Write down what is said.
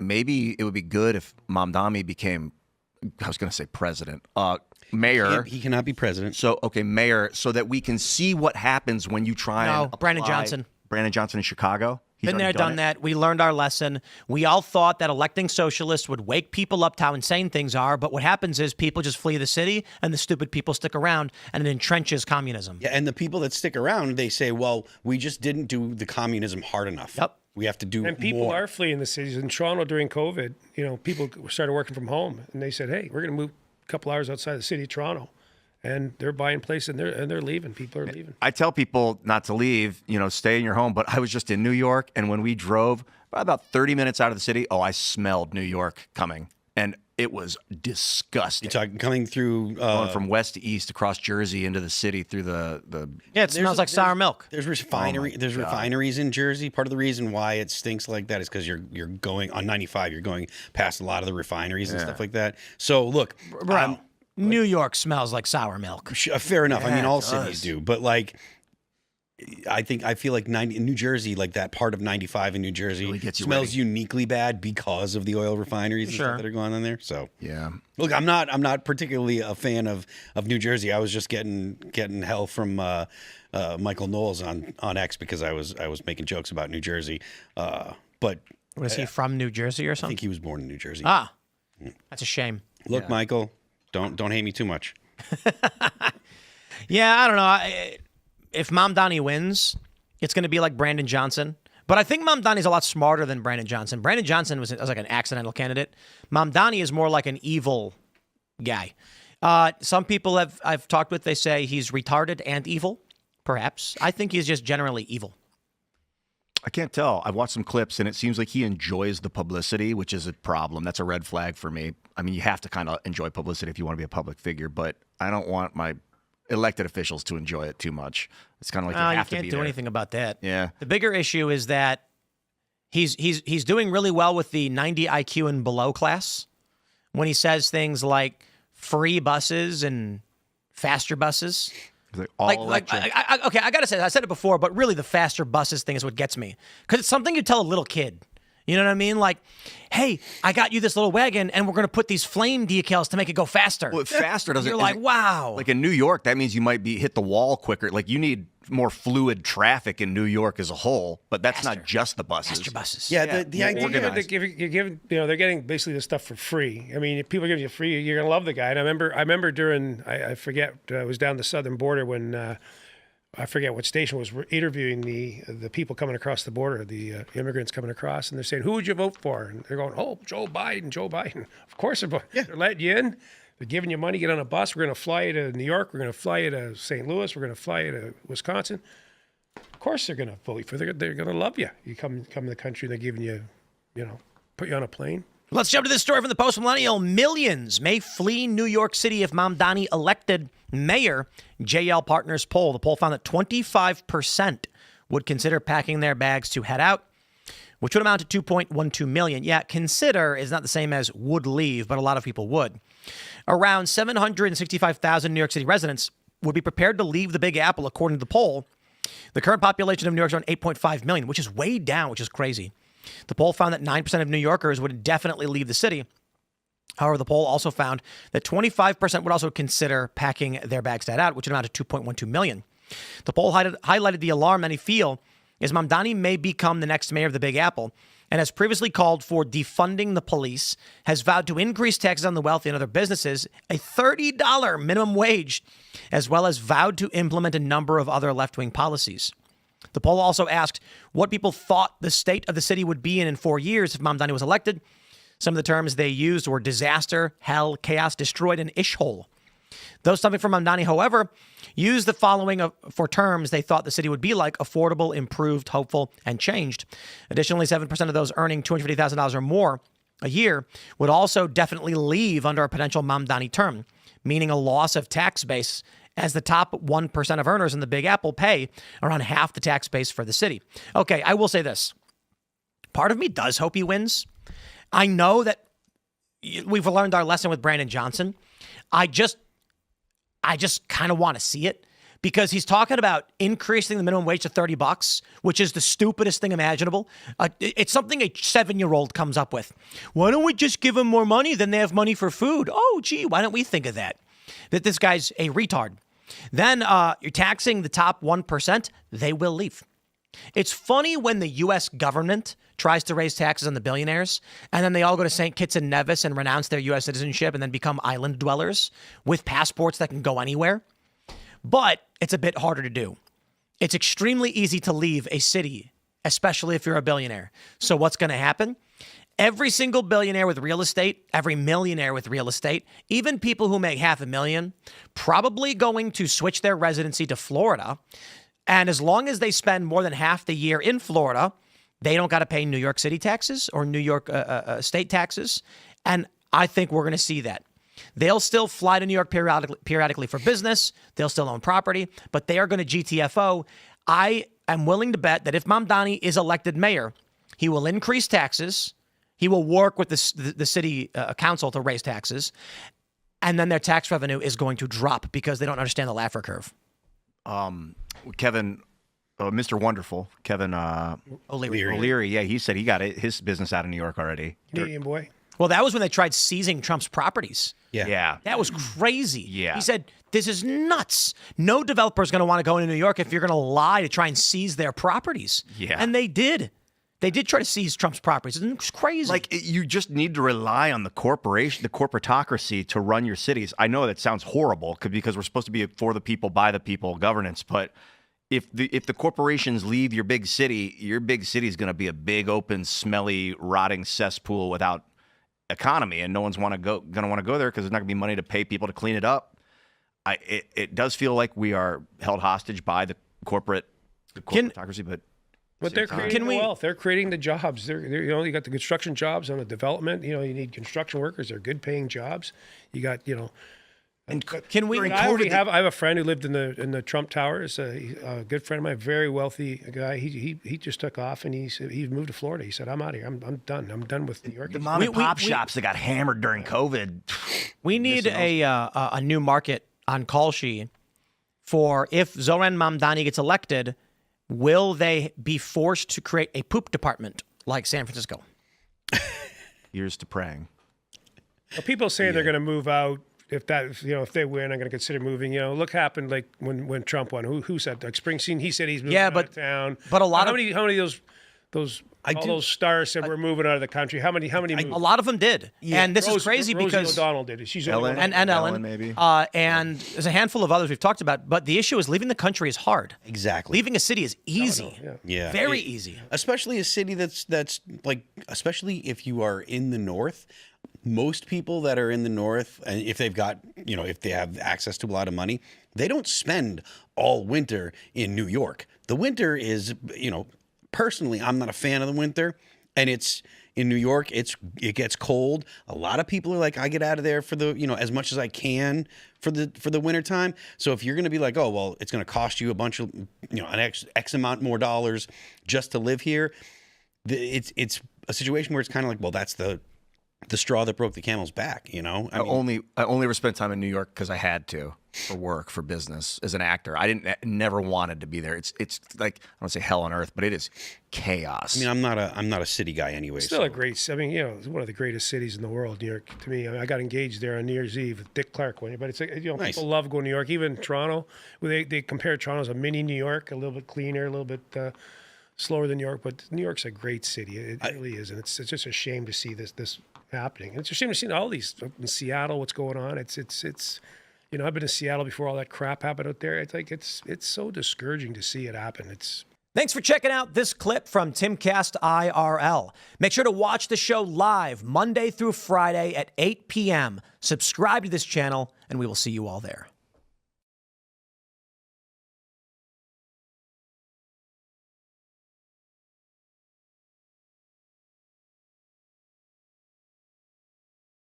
maybe it would be good if Mamdani became, I was going to say president, mayor. He cannot be president. So, okay, mayor, so that we can see what happens when you try and apply. Brandon Johnson. Brandon Johnson in Chicago. He's Been there, done that. We learned our lesson. We all thought that electing socialists would wake people up to how insane things are, but what happens is people just flee the city, and the stupid people stick around, and it entrenches communism. Yeah, and the people that stick around, they say, well, we just didn't do the communism hard enough. Yep. We have to do more. And people are fleeing the cities. In Toronto during COVID, people started working from home, and they said, hey, we're going to move a couple hours outside the city of Toronto. And they're buying places, and they're leaving. People are leaving. I tell people not to leave, stay in your home. But I was just in New York, and when we drove about 30 minutes out of the city, I smelled New York coming. And it was disgusting. You're talking coming through... going from west to east across Jersey into the city through the Yeah, it smells like sour milk. There's refineries in Jersey. Part of the reason why it stinks like that is because you're going on 95. You're going past a lot of the refineries and stuff like that. So, look... Bro, New York smells like sour milk. Fair enough. Yeah, I mean, all it cities does. do. But, I feel like in New Jersey, like that part of 95 in New Jersey Really gets you smells ready. uniquely bad because of the oil refineries and stuff that are going on there. So yeah. Look, I'm not particularly a fan of New Jersey. I was just getting hell from Michael Knowles on X because I was making jokes about New Jersey. But Was he from New Jersey or I something? think he was born in New Jersey. That's a shame. Look, Michael, don't hate me too much. Yeah, I don't know. If Mamdani wins, it's going to be like Brandon Johnson. But I think Mamdani's a lot smarter than Brandon Johnson. Brandon Johnson was like an accidental candidate. Mamdani is more like an evil guy. Some people I've talked with, they say he's retarded and evil, perhaps. I think he's just generally evil. I can't tell. I've watched some clips, and it seems like he enjoys the publicity, which is a problem. That's a red flag for me. I mean, you have to kind of enjoy publicity if you want to be a public figure, but I don't want my elected officials to enjoy it too much. It's kind of like you have to be can't do there. anything about that. Yeah. The bigger issue is that he's doing really well with the 90 IQ and below class when he says things like free buses and faster buses. Like all electric. Okay, I gotta say, I said it before, but really the faster buses thing is what gets me. Because it's something you tell a little kid. You know what I mean? Like, hey, I got you this little wagon, and we're going to put these flame decals to make it go faster. Well, faster doesn't. You're like, wow. Like in New York, that means you might hit the wall quicker. Like you need more fluid traffic in New York as a whole, but that's not just the buses. Faster buses. Yeah, the idea. You're giving, they're getting basically the stuff for free. I mean, if people give you free, you're gonna love the guy. And I remember during, I forget, I was down the southern border when I forget what station was interviewing the people coming across the border, the immigrants coming across, and they're saying, "Who would you vote for?" And they're going, "Oh, Joe Biden, Joe Biden." Of course, they're letting you in. They're giving you money. Get on a bus. We're going to fly you to New York. We're going to fly you to St. Louis. We're going to fly you to Wisconsin. Of course, they're going to vote for you. They're going to love you. You come to the country, they're giving you, put you on a plane. Let's jump to this story from the Post-Millennial. Millions may flee New York City if Mamdani elected mayor. JL Partners poll. The poll found that 25% would consider packing their bags to head out, which would amount to 2.12 million. Yeah, consider is not the same as would leave, but a lot of people would. Around 765,000 New York City residents would be prepared to leave the Big Apple, according to the poll. The current population of New York is around 8.5 million, which is way down, which is crazy. The poll found that 9% of New Yorkers would definitely leave the city. However, the poll also found that 25% would also consider packing their bags to head out, which would amount to 2.12 million. The poll highlighted the alarm many feel is Mamdani may become the next mayor of the Big Apple, and has previously called for defunding the police, has vowed to increase taxes on the wealthy and other businesses, a $30 minimum wage, as well as vowed to implement a number of other left-wing policies. The poll also asked what people thought the state of the city would be in 4 years if Mamdani was elected. Some of the terms they used were disaster, hell, chaos, destroyed, and ishhole. Those stumping for Mamdani, however, used the following for terms they thought the city would be like: affordable, improved, hopeful, and changed. Additionally, 7% of those earning $250,000 or more a year would also definitely leave under a potential Mamdani term, meaning a loss of tax base, as the top 1% of earners in the Big Apple pay around half the tax base for the city. Okay, I will say this. Part of me does hope he wins. I know that we've learned our lesson with Brandon Johnson. I just kind of want to see it, because he's talking about increasing the minimum wage to $30, which is the stupidest thing imaginable. It's something a 7-year-old comes up with. Why don't we just give them more money? Then they have money for food. Oh, gee, why don't we think of that? That this guy's a retard. Then you're taxing the top 1%. They will leave. It's funny when the U.S. government tries to raise taxes on the billionaires, and then they all go to St. Kitts and Nevis and renounce their U.S. citizenship and then become island dwellers with passports that can go anywhere. But it's a bit harder to do. It's extremely easy to leave a city, especially if you're a billionaire. So what's going to happen? Every single billionaire with real estate, every millionaire with real estate, even people who make $500,000, probably going to switch their residency to Florida. And as long as they spend more than half the year in Florida, they don't got to pay New York City taxes or New York state taxes. And I think we're going to see that. They'll still fly to New York periodically for business. They'll still own property, but they are going to GTFO. I am willing to bet that if Mamdani is elected mayor, he will increase taxes. He will work with the city council to raise taxes. And then their tax revenue is going to drop because they don't understand the Laffer curve. Kevin, Mr. Wonderful, Kevin O'Leary. Yeah, he said he got his business out of New York already. Canadian boy. Well, that was when they tried seizing Trump's properties. Yeah. That was crazy. Yeah. He said, this is nuts. No developer is going to want to go into New York if you're going to lie to try and seize their properties. Yeah. And they did. They did try to seize Trump's properties. It's crazy. Like, you just need to rely on the corporatocracy to run your cities. I know that sounds horrible because we're supposed to be a for the people, by the people governance, but if the corporations leave your big city is going to be a big, open, smelly, rotting cesspool without economy, and no one's going to want to go there because there's not going to be money to pay people to clean it up. It does feel like we are held hostage by the corporatocracy, But they're creating the wealth. They're creating the jobs. You got the construction jobs on the development. You need construction workers. They're good paying jobs. You got, And can we? I have a friend who lived in the Trump Towers. A good friend of mine, very wealthy guy. He just took off and he moved to Florida. He said, "I'm out of here. I'm done. I'm done with New York." The mom and pop shops that got hammered during COVID. We need a new market on Kalshi for if Zoran Mamdani gets elected. Will they be forced to create a poop department like San Francisco? Here's to praying. Well, people say they're going to move out. If they win, I'm going to consider moving. Look happened like when Trump won. Who said like Springsteen? He said he's moving out of town. But a lot how many of those stars said we're moving out of the country? How many moved? A lot of them did. Yeah. And this is crazy Rosie because O'Donnell did it. She's and Ellen maybe. And there's a handful of others we've talked about. But the issue is leaving the country is hard. Exactly. Leaving a city is easy. Yeah. Very easy. Especially a city that's like, especially if you are in the north. Most people that are in the north, and if they've got, if they have access to a lot of money, they don't spend all winter in New York. The winter is, personally, I'm not a fan of the winter, and it's in New York. It gets cold. A lot of people are like, I get out of there for the, as much as I can for the winter time. So if you're going to be like, oh well, it's going to cost you a bunch of, an X amount more dollars just to live here, it's a situation where it's kind of like, well, that's the straw that broke the camel's back, I only ever spent time in New York because I had to for work, for business, as an actor. I never wanted to be there. It's like, I don't want to say hell on earth, but it is chaos. I mean, I'm not a city guy anyway. It's still a great. It's one of the greatest cities in the world, New York. To me, I got engaged there on New Year's Eve with Dick Clark. But it's like, nice. People love going to New York. Even Toronto, they compare Toronto as a mini New York, a little bit cleaner, a little bit slower than New York. But New York's a great city. It really is, and it's just a shame to see this happening. And it's a shame to see all these in Seattle. What's going on? It's. I've been to Seattle before all that crap happened out there. It's like it's so discouraging to see it happen. Thanks for checking out this clip from Timcast IRL. Make sure to watch the show live Monday through Friday at 8 p.m. Subscribe to this channel, and we will see you all there.